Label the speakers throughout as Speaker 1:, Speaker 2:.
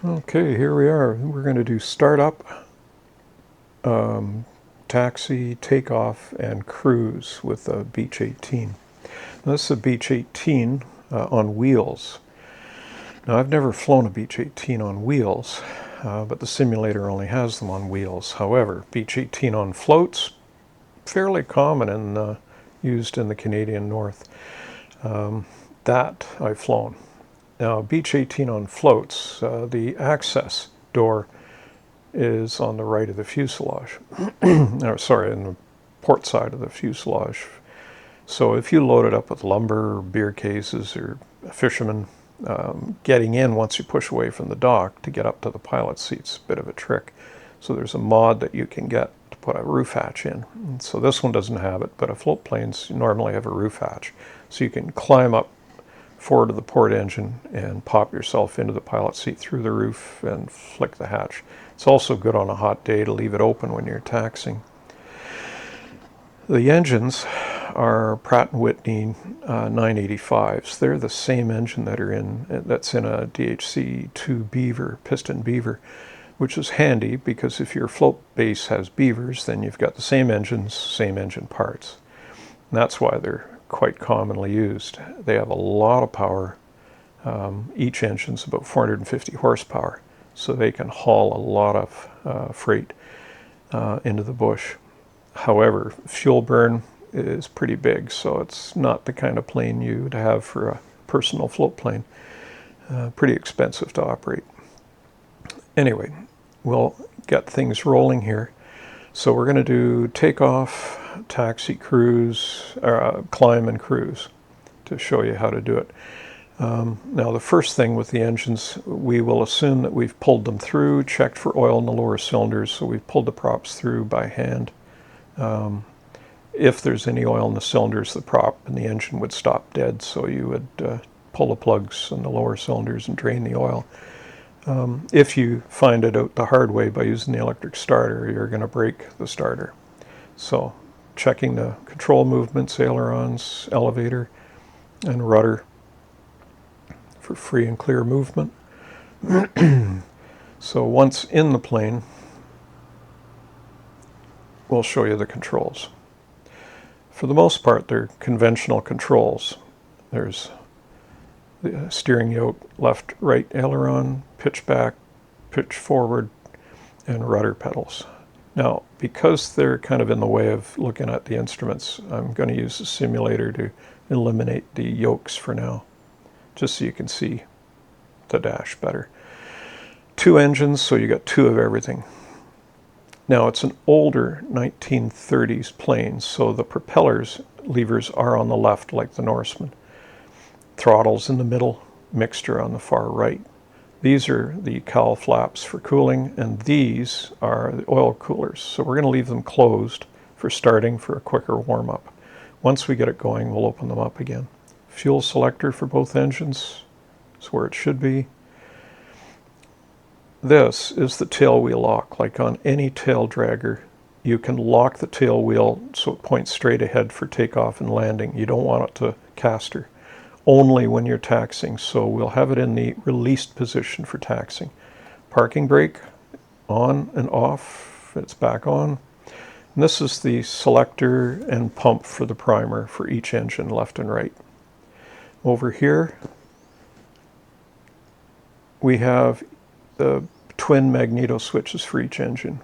Speaker 1: Okay, here we are. We're going to do startup, taxi, takeoff, and cruise with a Beech 18. Now, this is a Beech 18 on wheels. Now, I've never flown a Beech 18 on wheels, but the simulator only has them on wheels. However, Beech 18 on floats, fairly common and used in the Canadian North. That I've flown. Now, Beech 18 on floats, the access door is on the right of the fuselage. Or, sorry, in the port side of the fuselage. So if you load it up with lumber or beer cases or a fisherman, getting in once you push away from the dock to get up to the pilot's seat's a bit of a trick. So there's a mod that you can get to put a roof hatch in. And so this one doesn't have it, but float planes normally have a roof hatch. So you can climb up forward of the port engine and pop yourself into the pilot's seat through the roof and flick the hatch. It's also good on a hot day to leave it open when you're taxiing. The engines are Pratt & Whitney 985s. They're the same engine that's in a DHC-2 Beaver, piston Beaver, which is handy because if your float base has Beavers, then you've got the same engines, same engine parts. And that's why they're quite commonly used. They have a lot of power. Each engine's about 450 horsepower, so they can haul a lot of freight into the bush. However, fuel burn is pretty big, so it's not the kind of plane you'd have for a personal float plane. Pretty expensive to operate. Anyway, we'll get things rolling here. So we're going to do takeoff, taxi, cruise, climb and cruise to show you how to do it. Now the first thing with the engines, we will assume that we've pulled them through, checked for oil in the lower cylinders, so we've pulled the props through by hand. If there's any oil in the cylinders, the prop and the engine would stop dead, so you would pull the plugs in the lower cylinders and drain the oil. If you find it out the hard way by using the electric starter, you're going to break the starter. So checking the control movements, ailerons, elevator, and rudder for free and clear movement. So once in the plane, we'll show you the controls. For the most part, they're conventional controls. There's the steering yoke, left, right aileron, pitch back, pitch forward, and rudder pedals. Now, because they're kind of in the way of looking at the instruments, I'm going to use the simulator to eliminate the yokes for now, just so you can see the dash better. 2 engines, so you got 2 of everything. Now, it's an older 1930s plane, so the propellers levers are on the left like the Norseman. Throttles in the middle, mixture on the far right. These are the cowl flaps for cooling, and these are the oil coolers. So we're going to leave them closed for starting for a quicker warm-up. Once we get it going, we'll open them up again. Fuel selector for both engines is where it should be. This is the tail wheel lock. Like on any tail dragger, you can lock the tail wheel so it points straight ahead for takeoff and landing. You don't want it to caster. Only when you're taxiing, so we'll have it in the released position for taxiing. Parking brake, on and off, it's back on. And this is the selector and pump for the primer for each engine, left and right. Over here, we have the twin magneto switches for each engine.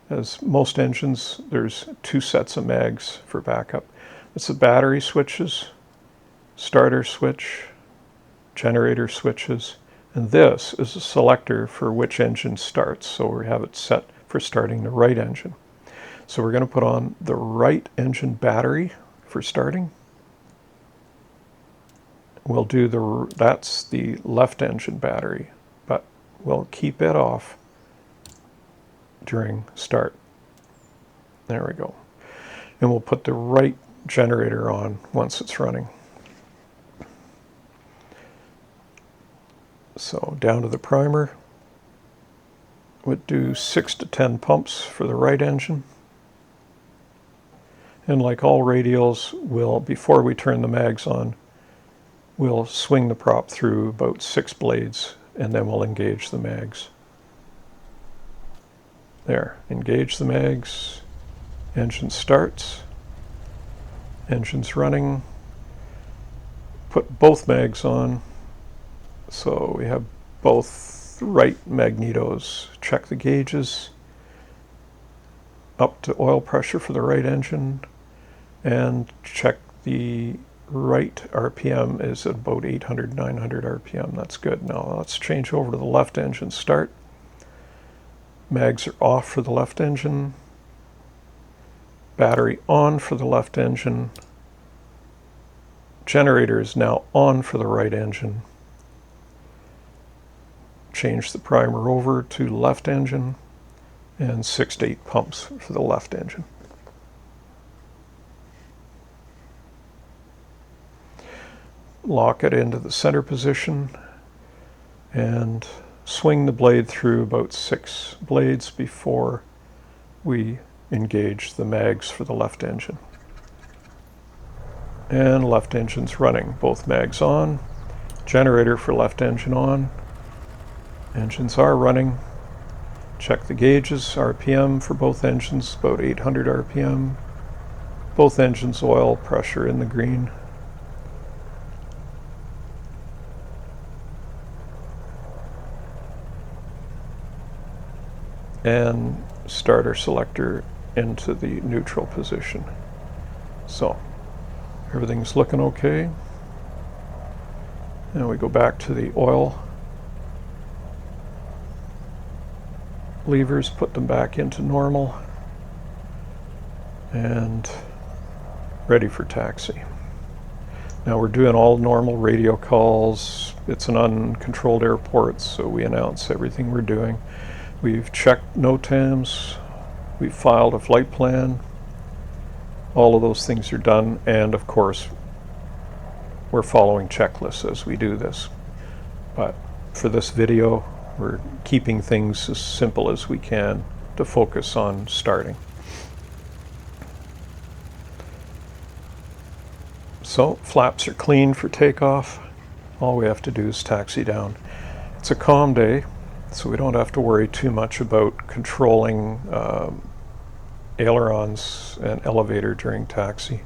Speaker 1: As most engines, there's 2 sets of mags for backup. It's the battery switches, starter switch, generator switches, and this is a selector for which engine starts. So we have it set for starting the right engine. So we're going to put on the right engine battery for starting. We'll do that's the left engine battery, but we'll keep it off during start. There we go. And we'll put the right generator on once it's running. So down to the primer, would do 6 to 10 pumps for the right engine. And like all radials, before we turn the mags on, we'll swing the prop through about 6 blades and then we'll engage the mags. There, engage the mags, engine starts, engine's running, put both mags on, so we have both right magnetos. Check the gauges, up to oil pressure for the right engine, and check the right RPM is at about 800, 900 RPM. That's good. Now let's change over to the left engine start. Mags are off for the left engine. Battery on for the left engine. Generator is now on for the right engine. Change the primer over to left engine, and 6 to 8 pumps for the left engine. Lock it into the center position and swing the blade through about 6 blades before we engage the mags for the left engine. And left engine's running. Both mags on. Generator for left engine on. Engines are running. Check the gauges. RPM for both engines, about 800 RPM. Both engines oil pressure in the green. And starter selector into the neutral position. So everything's looking okay. Now we go back to the oil levers, put them back into normal, and ready for taxi. Now we're doing all normal radio calls. It's an uncontrolled airport, so we announce everything we're doing. We've checked NOTAMs, we've filed a flight plan, all of those things are done, and of course we're following checklists as we do this. But for this video, we're keeping things as simple as we can to focus on starting. So flaps are clean for takeoff. All we have to do is taxi down. It's a calm day, so we don't have to worry too much about controlling ailerons and elevator during taxi.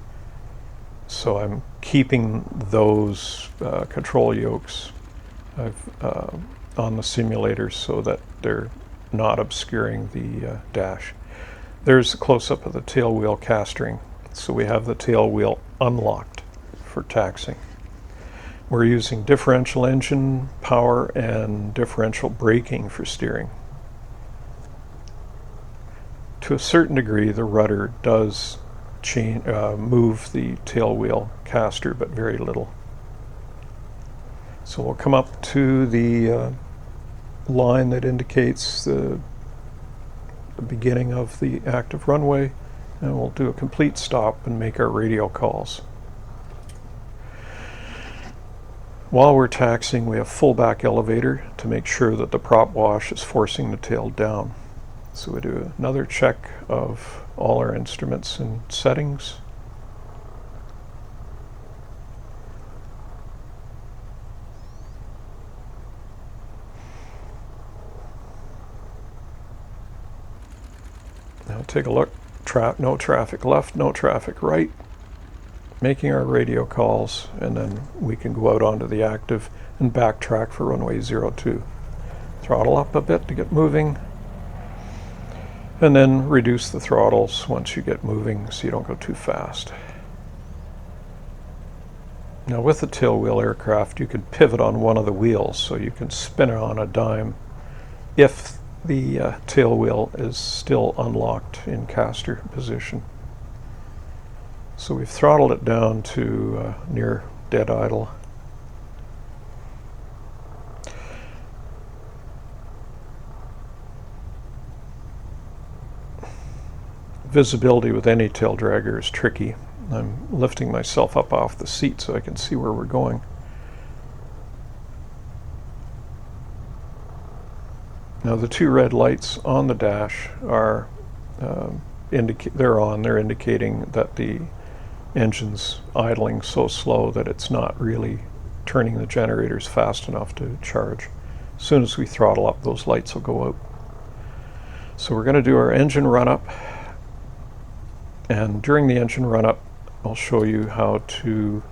Speaker 1: So I'm keeping those control yokes on the simulators so that they're not obscuring the dash. There's a close-up of the tail wheel castering. So we have the tail wheel unlocked for taxiing. We're using differential engine power and differential braking for steering. To a certain degree, the rudder does move the tail wheel caster, but very little. So we'll come up to the line that indicates the beginning of the active runway, and we'll do a complete stop and make our radio calls. While we're taxiing, we have full back elevator to make sure that the prop wash is forcing the tail down. So we do another check of all our instruments and settings. Now take a look. No traffic left, no traffic right. Making our radio calls, and then we can go out onto the active and backtrack for runway 02. Throttle up a bit to get moving, and then reduce the throttles once you get moving so you don't go too fast. Now with the tailwheel aircraft, you can pivot on one of the wheels, so you can spin it on a dime if the tail wheel is still unlocked in caster position. So we've throttled it down to near dead idle. Visibility with any tail dragger is tricky. I'm lifting myself up off the seat so I can see where we're going. Now the two red lights on the dash are they're indicating that the engine's idling so slow that it's not really turning the generators fast enough to charge. As soon as we throttle up, those lights will go out. So we're going to do our engine run-up, and during the engine run-up, I'll show you how to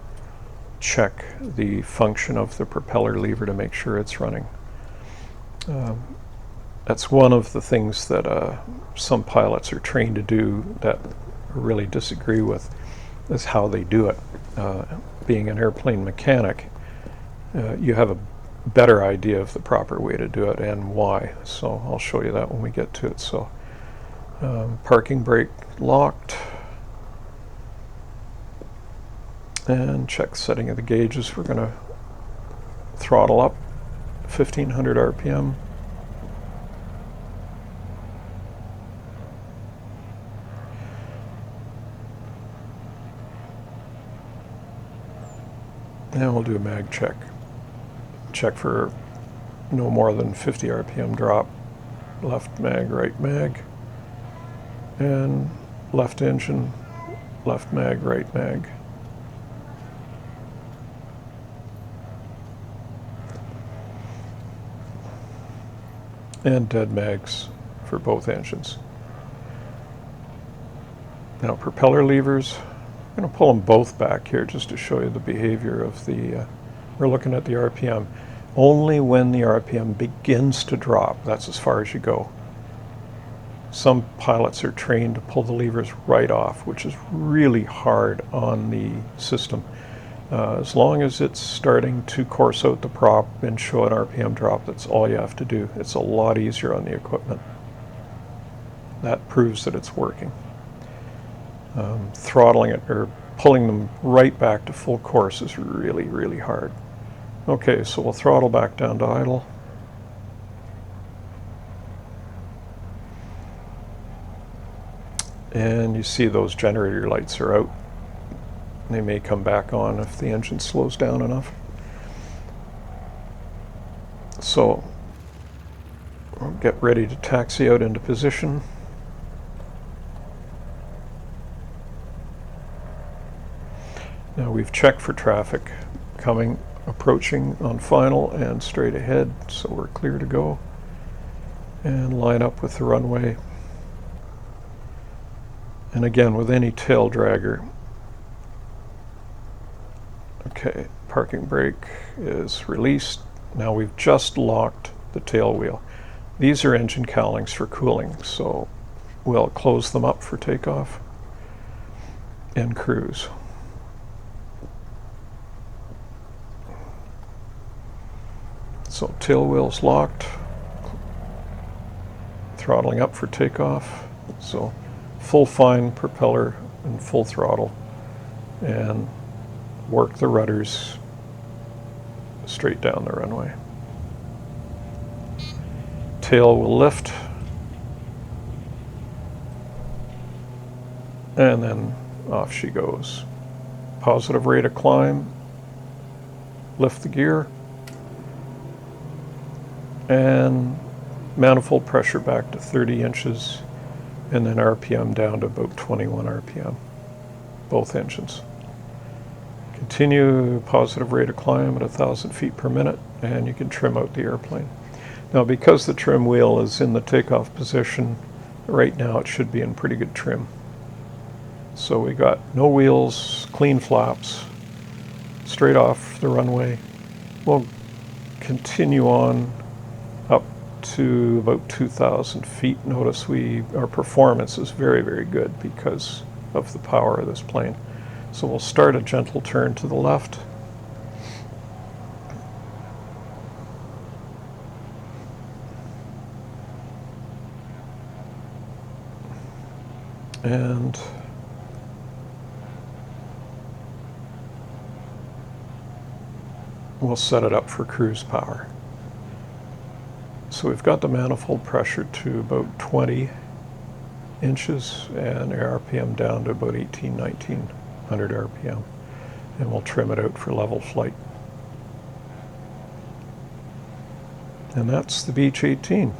Speaker 1: check the function of the propeller lever to make sure it's running. That's one of the things that some pilots are trained to do that I really disagree with, is how they do it. Being an airplane mechanic, you have a better idea of the proper way to do it and why. So I'll show you that when we get to it. So parking brake locked, and check setting of the gauges. We're going to throttle up 1500 RPM. And we'll do a mag check. Check for no more than 50 RPM drop. Left mag, right mag. And left engine, left mag, right mag. And dead mags for both engines. Now propeller levers, I'm going to pull them both back here just to show you the behavior of the, we're looking at the RPM. Only when the RPM begins to drop, that's as far as you go. Some pilots are trained to pull the levers right off, which is really hard on the system. As long as it's starting to course out the prop and show an RPM drop, that's all you have to do. It's a lot easier on the equipment. That proves that it's working. Throttling it or pulling them right back to full course is really, really hard. Okay, so we'll throttle back down to idle. And you see those generator lights are out. They may come back on if the engine slows down enough. So we'll get ready to taxi out into position. Now we've checked for traffic coming, approaching on final and straight ahead, so we're clear to go. And line up with the runway. And again, with any tail dragger, okay, parking brake is released. Now we've just locked the tail wheel. These are engine cowlings for cooling, so we'll close them up for takeoff and cruise. So tail wheel's locked, throttling up for takeoff. So full fine propeller and full throttle, and work the rudders straight down the runway. Tail will lift, and then off she goes. Positive rate of climb, lift the gear, and manifold pressure back to 30 inches, and then RPM down to about 21 RPM, both engines. Continue positive rate of climb at 1,000 feet per minute, and you can trim out the airplane. Now, because the trim wheel is in the takeoff position, right now it should be in pretty good trim. So we got no wheels, clean flaps, straight off the runway. We'll continue on up to about 2,000 feet. Notice our performance is very, very good because of the power of this plane. So we'll start a gentle turn to the left. And we'll set it up for cruise power. So we've got the manifold pressure to about 20 inches and RPM down to about 1900 RPM. And we'll trim it out for level flight. And that's the Beech 18.